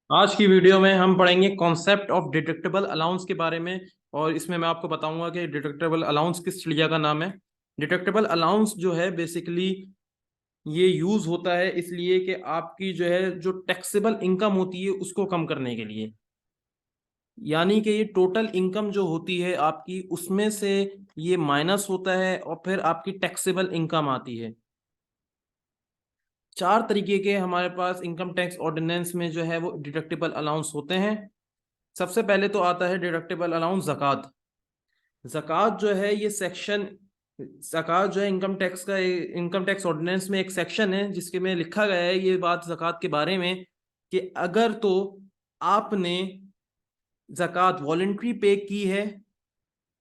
आज की वीडियो में हम पढ़ेंगे कॉन्सेप्ट ऑफ डिडक्टेबल अलाउंस के बारे में। और इसमें मैं आपको बताऊंगा कि डिडक्टेबल अलाउंस किस चिड़िया का नाम है। डिडक्टेबल अलाउंस जो है बेसिकली ये यूज होता है इसलिए कि आपकी जो टैक्सेबल इनकम होती है उसको कम करने के लिए। यानी कि ये टोटल इनकम जो होती है आपकी उसमें से ये माइनस होता है और फिर आपकी टैक्सेबल इनकम आती है। चार तरीके के हमारे पास इनकम टैक्स ऑर्डिनेंस में जो है वो डिडक्टेबल अलाउंस होते हैं। सबसे पहले तो आता है डिडक्टेबल अलाउंस ज़कात। ज़कात जो है ये सेक्शन ज़कात जो है इनकम टैक्स ऑर्डिनेंस में एक सेक्शन है जिसके में लिखा गया है ये बात ज़कात के बारे में कि अगर तो आपने ज़कात वॉलेंट्री पे की है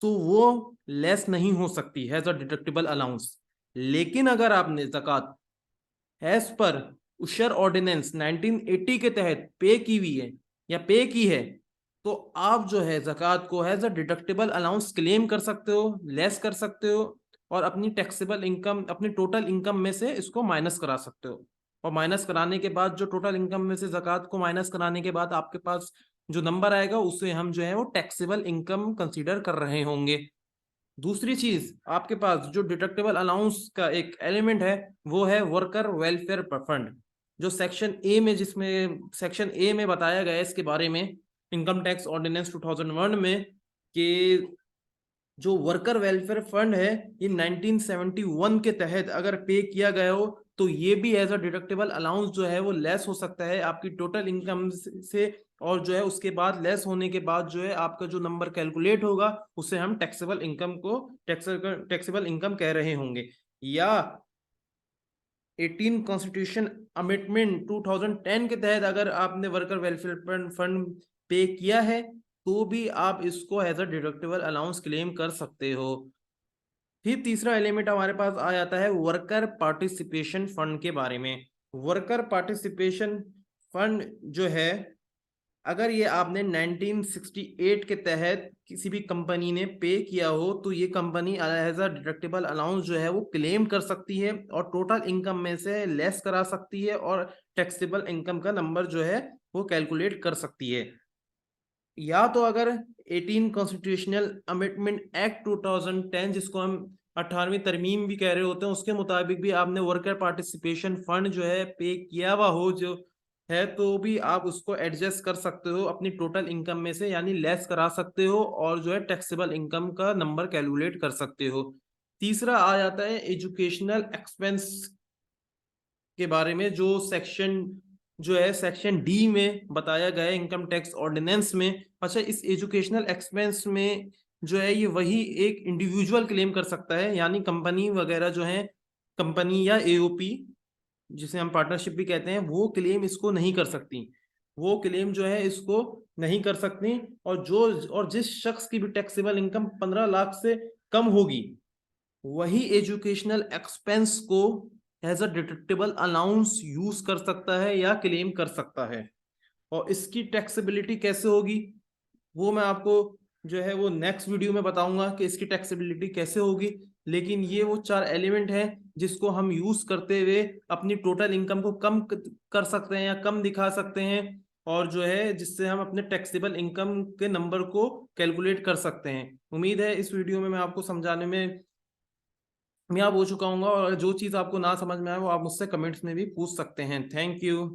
तो वो लेस नहीं हो सकती है एज अ डिडक्टेबल अलाउंस। लेकिन अगर आपने ज़कात एज पर उशर ऑर्डिनेंस 1980 के तहत पे की हुई है या पे की है तो आप जो है ज़कात को as a deductible allowance claim कर सकते हो, लेस कर सकते हो और अपनी टैक्सेबल इनकम अपनी टोटल इनकम में से इसको माइनस करा सकते हो। और माइनस कराने के बाद जो टोटल इनकम में से ज़कात को माइनस कराने के बाद आपके पास जो नंबर आएगा उसे हम जो है वो टैक्सेबल इनकम कंसीडर कर रहे होंगे। दूसरी चीज आपके पास जो डिडक्टेबल अलाउंस का एक एलिमेंट है वो है वर्कर वेलफेयर फंड। जो सेक्शन ए में बताया गया है इसके बारे में इनकम टैक्स ऑर्डिनेंस 2001 में कि जो वर्कर वेलफेयर फंड है ये 1971 के तहत अगर पे किया गया हो तो ये भी एज अ डिडक्टेबल अलाउंस जो है वो लेस हो सकता है आपकी टोटल इनकम से। और जो है उसके बाद लेस होने के बाद जो है आपका जो नंबर कैलकुलेट होगा उसे हम टैक्सेबल इनकम कह रहे होंगे। या 18 कॉन्स्टिट्यूशन अमेंडमेंट 2010 के तहत अगर आपने वर्कर वेलफेयर फंड पे किया है तो भी आप इसको as a deductible allowance claim कर सकते हो। फिर तीसरा एलिमेंट हमारे पास आ जाता है वर्कर पार्टिसिपेशन फंड के बारे में। वर्कर पार्टिसिपेशन फंड जो है अगर ये आपने 1968 के तहत किसी भी कंपनी ने पे किया हो तो ये company as a deductible allowance जो है वो क्लेम कर सकती है और टोटल इनकम में से लेस करा सकती है और टैक्सेबल इनकम का नंबर जो है वो कैलकुलेट कर सकती है। या तो अगर 18 कॉन्स्टिट्यूशनल अमेंडमेंट एक्ट 2010 जिसको हम 18वीं तरमीम भी कह रहे होते हैं उसके मुताबिक भी आपने वर्कर पार्टिसिपेशन फंड जो है पे किया हुआ हो जो है तो भी आप उसको एडजस्ट कर सकते हो अपनी टोटल इनकम में से यानी लेस करा सकते हो और जो है टैक्सेबल इनकम का नंबर कैलकुलेट कर सकते हो। तीसरा आ जाता है एजुकेशनल एक्सपेंस के बारे में जो है सेक्शन डी में बताया गया है इनकम टैक्स ऑर्डिनेंस में। अच्छा, इस एजुकेशनल एक्सपेंस में जो है ये वही एक इंडिविजुअल क्लेम कर सकता है यानी कंपनी वगैरह जो है कंपनी या एओपी जिसे हम पार्टनरशिप भी कहते हैं वो क्लेम इसको नहीं कर सकती। वो क्लेम जो है इसको नहीं कर सकती। और जिस शख्स की भी टैक्सेबल इनकम 15 लाख से कम होगी वही एजुकेशनल एक्सपेंस को as a deductible allowance use कर सकता है या क्लेम कर सकता है। और इसकी टैक्सेबिलिटी कैसे होगी वो मैं आपको जो है वो नेक्स्ट वीडियो में बताऊंगा कि इसकी टैक्सेबिलिटी कैसे होगी। लेकिन ये वो चार एलिमेंट हैं जिसको हम यूज करते हुए अपनी टोटल इनकम को कम कर सकते हैं या कम दिखा सकते हैं और जो है जिससे हम अपने टैक्सेबल इनकम के नंबर को कैलकुलेट कर सकते हैं। उम्मीद है इस वीडियो में मैं आपको समझाने में कामयाब हो चुका हूँ और जो चीज़ आपको ना समझ में आए वो आप मुझसे कमेंट्स में भी पूछ सकते हैं। Thank you.